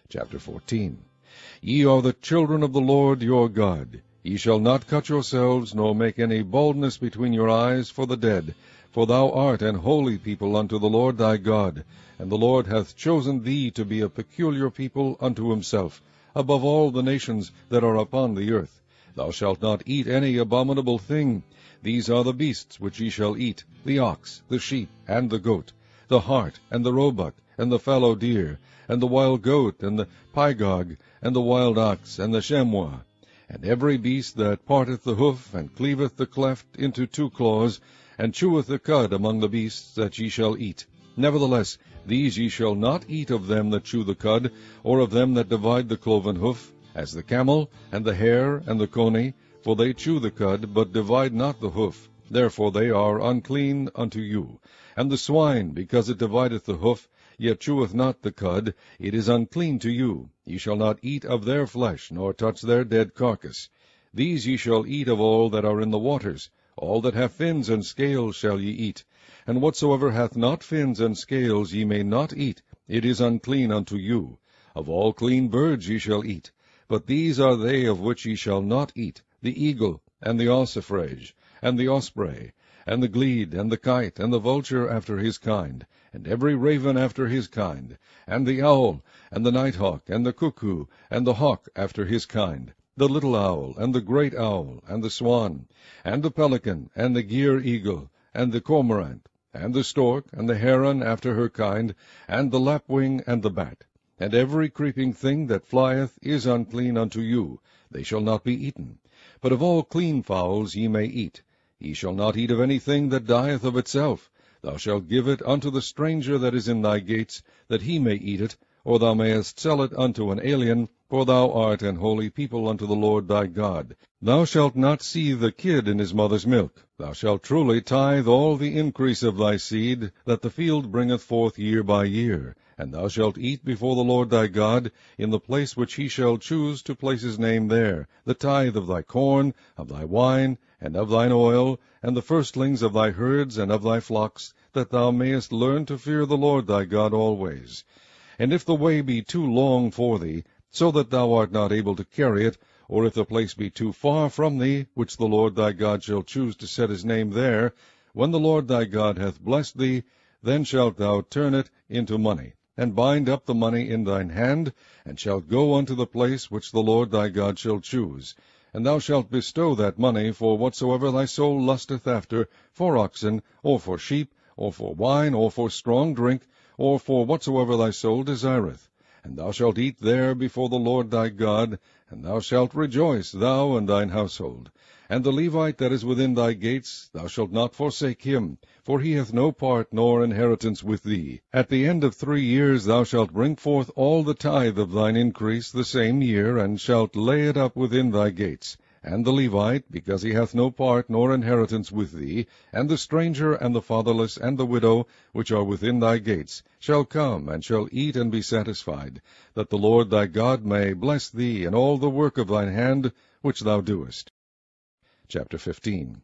Chapter 14. Ye are the children of the Lord your God. Ye shall not cut yourselves, nor make any baldness between your eyes for the dead, for thou art an holy people unto the Lord thy God, and the Lord hath chosen thee to be a peculiar people unto himself, above all the nations that are upon the earth. Thou shalt not eat any abominable thing. These are the beasts which ye shall eat, the ox, the sheep, and the goat, the hart, and the roebuck, and the fallow deer, and the wild goat, and the pygog, and the wild ox, and the chamois, and every beast that parteth the hoof, and cleaveth the cleft into two claws, and cheweth the cud among the beasts that ye shall eat. Nevertheless, these ye shall not eat of them that chew the cud, or of them that divide the cloven hoof, as the camel, and the hare, and the coney, for they chew the cud, but divide not the hoof. Therefore they are unclean unto you. And the swine, because it divideth the hoof, yet cheweth not the cud, it is unclean to you. Ye shall not eat of their flesh, nor touch their dead carcass. These ye shall eat of all that are in the waters. All that have fins and scales shall ye eat. And whatsoever hath not fins and scales ye may not eat, it is unclean unto you. Of all clean birds ye shall eat. But these are they of which ye shall not eat, the eagle, and the ossifrage, and the osprey, and the glede, and the kite, and the vulture after his kind, and every raven after his kind, and the owl, and the nighthawk, and the cuckoo, and the hawk after his kind, the little owl, and the great owl, and the swan, and the pelican, and the gier eagle, and the cormorant, and the stork, and the heron after her kind, and the lapwing, and the bat. And every creeping thing that flieth is unclean unto you, they shall not be eaten. But of all clean fowls ye may eat. Ye shall not eat of anything that dieth of itself. Thou shalt give it unto the stranger that is in thy gates, that he may eat it, or thou mayest sell it unto an alien, for thou art an holy people unto the Lord thy God. Thou shalt not seethe the kid in his mother's milk. Thou shalt truly tithe all the increase of thy seed, that the field bringeth forth year by year. And thou shalt eat before the Lord thy God, in the place which he shall choose to place his name there, the tithe of thy corn, of thy wine, and of thine oil, and the firstlings of thy herds and of thy flocks, that thou mayest learn to fear the Lord thy God always. And if the way be too long for thee, so that thou art not able to carry it, or if the place be too far from thee, which the Lord thy God shall choose to set his name there, when the Lord thy God hath blessed thee, then shalt thou turn it into money, and bind up the money in thine hand, and shalt go unto the place which the Lord thy God shall choose. And thou shalt bestow that money for whatsoever thy soul lusteth after, for oxen, or for sheep, or for wine, or for strong drink, or for whatsoever thy soul desireth. And thou shalt eat there before the Lord thy God, and thou shalt rejoice, thou and thine household. And the Levite that is within thy gates, thou shalt not forsake him, for he hath no part nor inheritance with thee. At the end of 3 years thou shalt bring forth all the tithe of thine increase the same year, and shalt lay it up within thy gates. And the Levite, because he hath no part nor inheritance with thee, and the stranger, and the fatherless, and the widow, which are within thy gates, shall come, and shall eat and be satisfied, that the Lord thy God may bless thee in all the work of thine hand which thou doest. Chapter 15.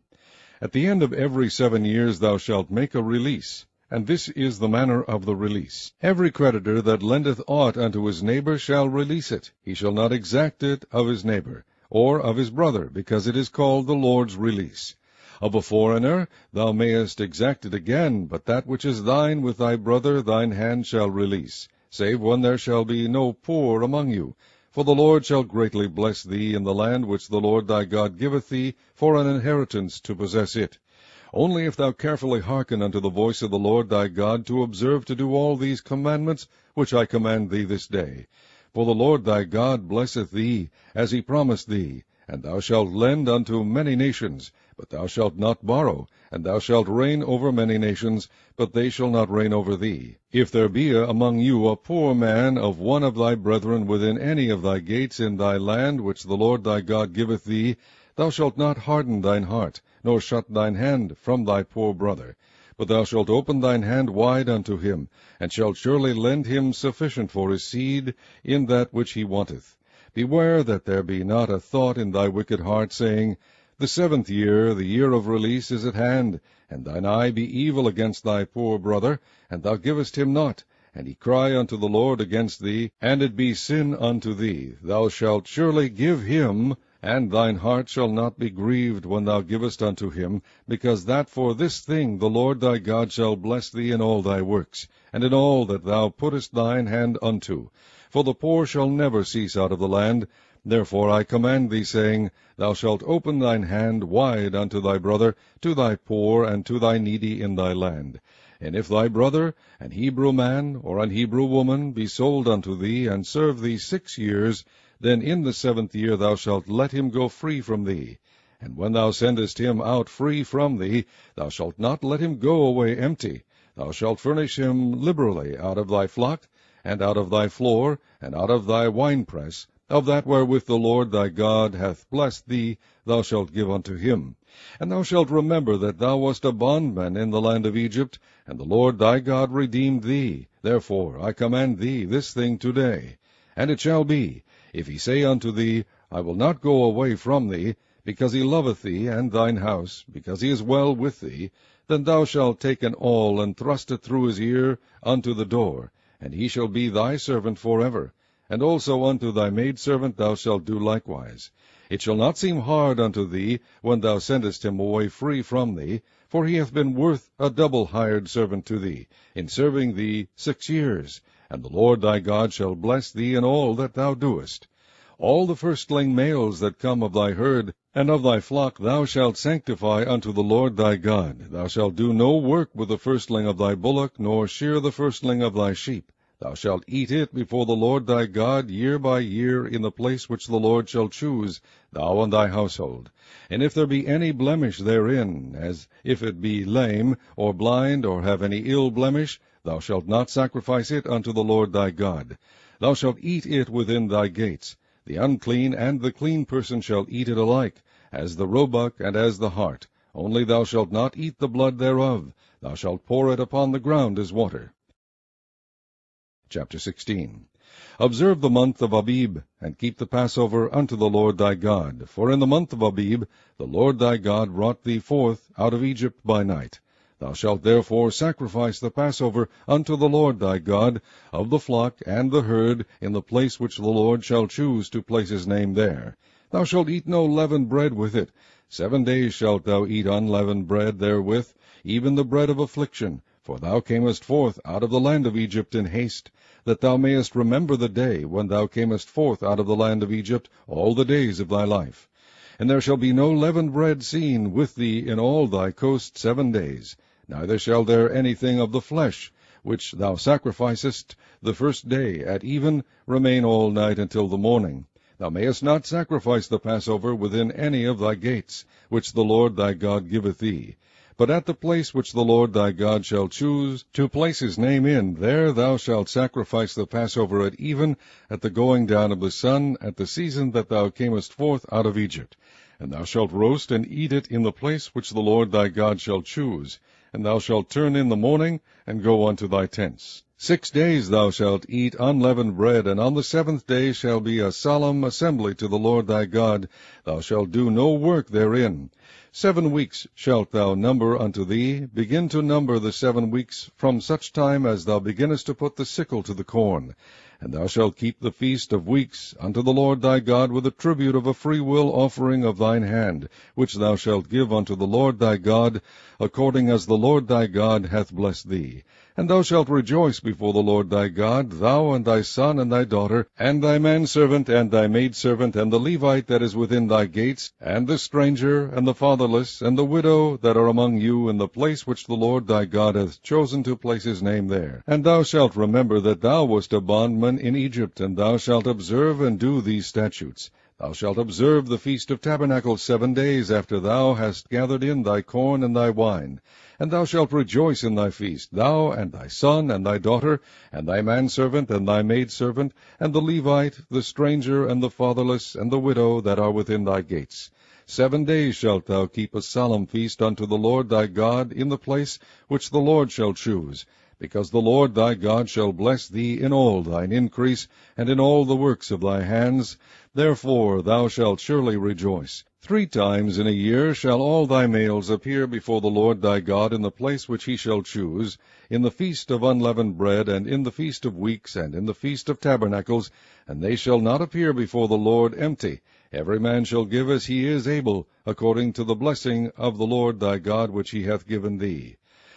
At the end of every 7 years thou shalt make a release, and this is the manner of the release. Every creditor that lendeth aught unto his neighbor shall release it. He shall not exact it of his neighbor, or of his brother, because it is called the Lord's release. Of a foreigner thou mayest exact it again, but that which is thine with thy brother thine hand shall release, save when there shall be no poor among you. For the Lord shall greatly bless thee in the land which the Lord thy God giveth thee for an inheritance to possess it. Only if thou carefully hearken unto the voice of the Lord thy God, to observe to do all these commandments which I command thee this day. For the Lord thy God blesseth thee, as he promised thee, and thou shalt lend unto many nations, but thou shalt not borrow, and thou shalt reign over many nations, but they shall not reign over thee. If there be among you a poor man of one of thy brethren within any of thy gates in thy land which the Lord thy God giveth thee, thou shalt not harden thine heart, nor shut thine hand from thy poor brother, but thou shalt open thine hand wide unto him, and shalt surely lend him sufficient for his seed in that which he wanteth. Beware that there be not a thought in thy wicked heart, saying, The 7th year, the year of release, is at hand, and thine eye be evil against thy poor brother, and thou givest him not, and he cry unto the Lord against thee, and it be sin unto thee, thou shalt surely give him, and thine heart shall not be grieved when thou givest unto him, because that for this thing the Lord thy God shall bless thee in all thy works, and in all that thou puttest thine hand unto. For the poor shall never cease out of the land. Therefore I command thee, saying, Thou shalt open thine hand wide unto thy brother, to thy poor, and to thy needy in thy land. And if thy brother, an Hebrew man, or an Hebrew woman, be sold unto thee, and serve thee 6 years, then in the 7th year thou shalt let him go free from thee. And when thou sendest him out free from thee, thou shalt not let him go away empty. Thou shalt furnish him liberally out of thy flock, and out of thy floor, and out of thy winepress, of that wherewith the Lord thy God hath blessed thee, thou shalt give unto him. And thou shalt remember that thou wast a bondman in the land of Egypt, and the Lord thy God redeemed thee. Therefore I command thee this thing today. And it shall be, if he say unto thee, I will not go away from thee, because he loveth thee and thine house, because he is well with thee, then thou shalt take an awl, and thrust it through his ear unto the door, and he shall be thy servant forever. And also unto thy maidservant thou shalt do likewise. It shall not seem hard unto thee, when thou sendest him away free from thee, for he hath been worth a double hired servant to thee, in serving thee 6 years. And the Lord thy God shall bless thee in all that thou doest. All the firstling males that come of thy herd and of thy flock thou shalt sanctify unto the Lord thy God. Thou shalt do no work with the firstling of thy bullock, nor shear the firstling of thy sheep. Thou shalt eat it before the Lord thy God year by year in the place which the Lord shall choose, thou and thy household. And if there be any blemish therein, as if it be lame, or blind, or have any ill blemish, thou shalt not sacrifice it unto the Lord thy God. Thou shalt eat it within thy gates. The unclean and the clean person shall eat it alike, as the roebuck and as the hart. Only thou shalt not eat the blood thereof. Thou shalt pour it upon the ground as water. Chapter 16. Observe the month of Abib, and keep the Passover unto the Lord thy God. For in the month of Abib the Lord thy God brought thee forth out of Egypt by night. Thou shalt therefore sacrifice the Passover unto the Lord thy God, of the flock and the herd, in the place which the Lord shall choose to place his name there. Thou shalt eat no leavened bread with it. 7 days shalt thou eat unleavened bread therewith, even the bread of affliction. For thou camest forth out of the land of Egypt in haste, that thou mayest remember the day when thou camest forth out of the land of Egypt all the days of thy life. And there shall be no leavened bread seen with thee in all thy coast 7 days, neither shall there anything of the flesh, which thou sacrificest the first day at even, remain all night until the morning. Thou mayest not sacrifice the Passover within any of thy gates, which the Lord thy God giveth thee. But at the place which the Lord thy God shall choose to place his name in, there thou shalt sacrifice the Passover at even, at the going down of the sun, at the season that thou camest forth out of Egypt. And thou shalt roast and eat it in the place which the Lord thy God shall choose. And thou shalt turn in the morning, and go unto thy tents. 6 days thou shalt eat unleavened bread, and on the 7th day shall be a solemn assembly to the Lord thy God. Thou shalt do no work therein. 7 weeks shalt thou number unto thee. Begin to number the 7 weeks from such time as thou beginnest to put the sickle to the corn. And thou shalt keep the feast of weeks unto the Lord thy God with a tribute of a freewill offering of thine hand, which thou shalt give unto the Lord thy God, according as the Lord thy God hath blessed thee. And thou shalt rejoice before the Lord thy God, thou and thy son and thy daughter, and thy manservant and thy maidservant, and the Levite that is within thy gates, and the stranger, and the fatherless, and the widow that are among you, in the place which the Lord thy God hath chosen to place his name there. And thou shalt remember that thou wast a bondman in Egypt, and thou shalt observe and do these statutes. Thou shalt observe the Feast of Tabernacles 7 days after thou hast gathered in thy corn and thy wine. And thou shalt rejoice in thy feast, thou and thy son and thy daughter, and thy manservant and thy maidservant, and the Levite, the stranger, and the fatherless, and the widow that are within thy gates. 7 days shalt thou keep a solemn feast unto the Lord thy God in the place which the Lord shall choose, because the Lord thy God shall bless thee in all thine increase, and in all the works of thy hands. Therefore thou shalt surely rejoice. 3 times in a year shall all thy males appear before the Lord thy God in the place which he shall choose, in the feast of unleavened bread, and in the feast of weeks, and in the feast of tabernacles, and they shall not appear before the Lord empty. Every man shall give as he is able, according to the blessing of the Lord thy God which he hath given thee.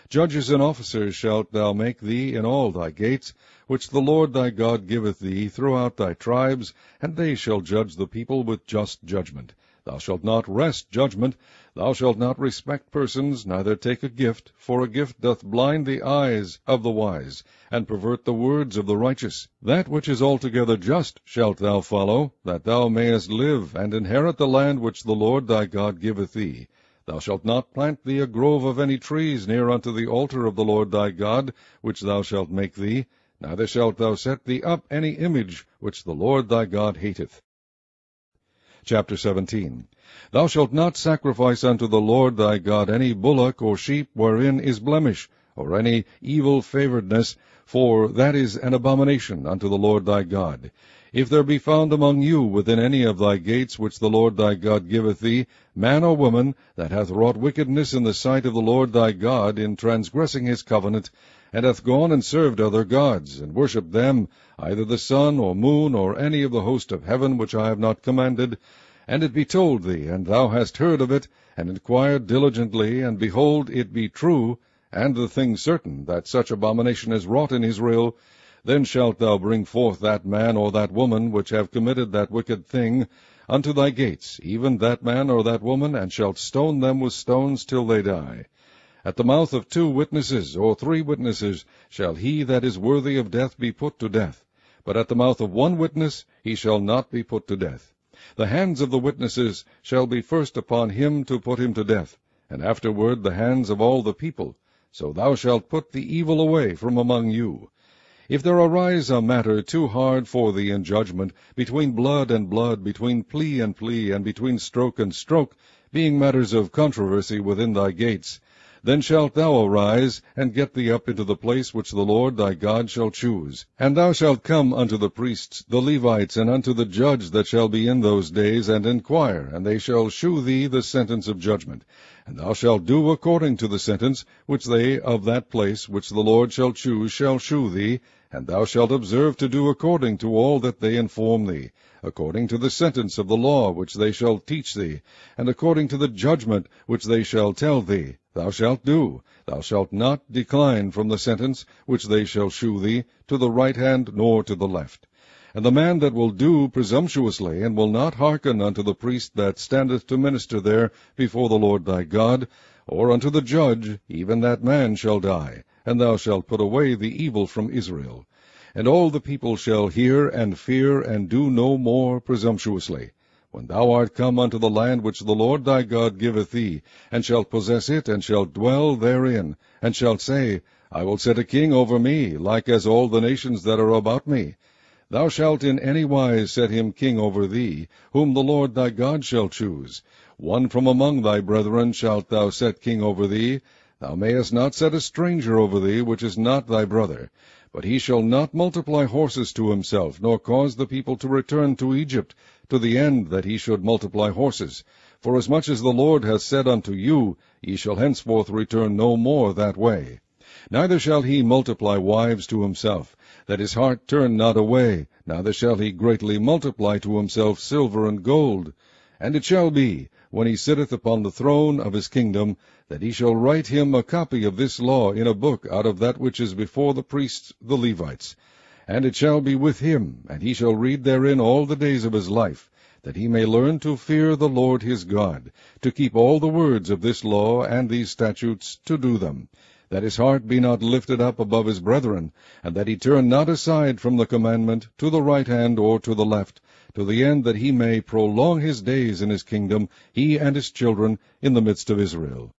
Judges and officers shalt thou make thee in all thy gates, which the Lord thy God giveth thee throughout thy tribes, and they shall judge the people with just judgment. Thou shalt not wrest judgment, thou shalt not respect persons, neither take a gift, for a gift doth blind the eyes of the wise, and pervert the words of the righteous. That which is altogether just shalt thou follow, that thou mayest live, and inherit the land which the Lord thy God giveth thee. Thou shalt not plant thee a grove of any trees near unto the altar of the Lord thy God, which thou shalt make thee, neither shalt thou set thee up any image which the Lord thy God hateth. Chapter 17. Thou shalt not sacrifice unto the Lord thy God any bullock or sheep wherein is blemish, or any evil favouredness, for that is an abomination unto the Lord thy God. If there be found among you within any of thy gates which the Lord thy God giveth thee, man or woman, that hath wrought wickedness in the sight of the Lord thy God, in transgressing his covenant, and hath gone and served other gods, and worshipped them, either the sun, or moon, or any of the host of heaven which I have not commanded, and it be told thee, and thou hast heard of it, and inquired diligently, and behold, it be true, and the thing certain, that such abomination is wrought in Israel, then shalt thou bring forth that man or that woman which have committed that wicked thing unto thy gates, even that man or that woman, and shalt stone them with stones till they die. At the mouth of 2 witnesses or 3 witnesses shall he that is worthy of death be put to death, but at the mouth of 1 witness he shall not be put to death. The hands of the witnesses shall be first upon him to put him to death, and afterward the hands of all the people. So thou shalt put the evil away from among you. If there arise a matter too hard for thee in judgment, between blood and blood, between plea and plea, and between stroke and stroke, being matters of controversy within thy gates, then shalt thou arise, and get thee up into the place which the Lord thy God shall choose. And thou shalt come unto the priests, the Levites, and unto the judge that shall be in those days, and inquire, and they shall shew thee the sentence of judgment. And thou shalt do according to the sentence which they of that place which the Lord shall choose shall shew thee, and thou shalt observe to do according to all that they inform thee, according to the sentence of the law which they shall teach thee, and according to the judgment which they shall tell thee, thou shalt do. Thou shalt not decline from the sentence which they shall shew thee, to the right hand nor to the left. And the man that will do presumptuously, and will not hearken unto the priest that standeth to minister there before the Lord thy God, or unto the judge, even that man shall die, and thou shalt put away the evil from Israel. And all the people shall hear and fear, and do no more presumptuously. When thou art come unto the land which the Lord thy God giveth thee, and shalt possess it, and shalt dwell therein, and shalt say, I will set a king over me, like as all the nations that are about me. Thou shalt in any wise set him king over thee, whom the Lord thy God shall choose. One from among thy brethren shalt thou set king over thee. Thou mayest not set a stranger over thee, which is not thy brother. But he shall not multiply horses to himself, nor cause the people to return to Egypt, to the end that he should multiply horses. Forasmuch as the Lord hath said unto you, Ye shall henceforth return no more that way. Neither shall he multiply wives to himself, that his heart turn not away, neither shall he greatly multiply to himself silver and gold. And it shall be, when he sitteth upon the throne of his kingdom, that he shall write him a copy of this law in a book out of that which is before the priests the Levites. And it shall be with him, and he shall read therein all the days of his life, that he may learn to fear the Lord his God, to keep all the words of this law and these statutes, to do them, that his heart be not lifted up above his brethren, and that he turn not aside from the commandment to the right hand or to the left, to the end that he may prolong his days in his kingdom, he and his children, in the midst of Israel.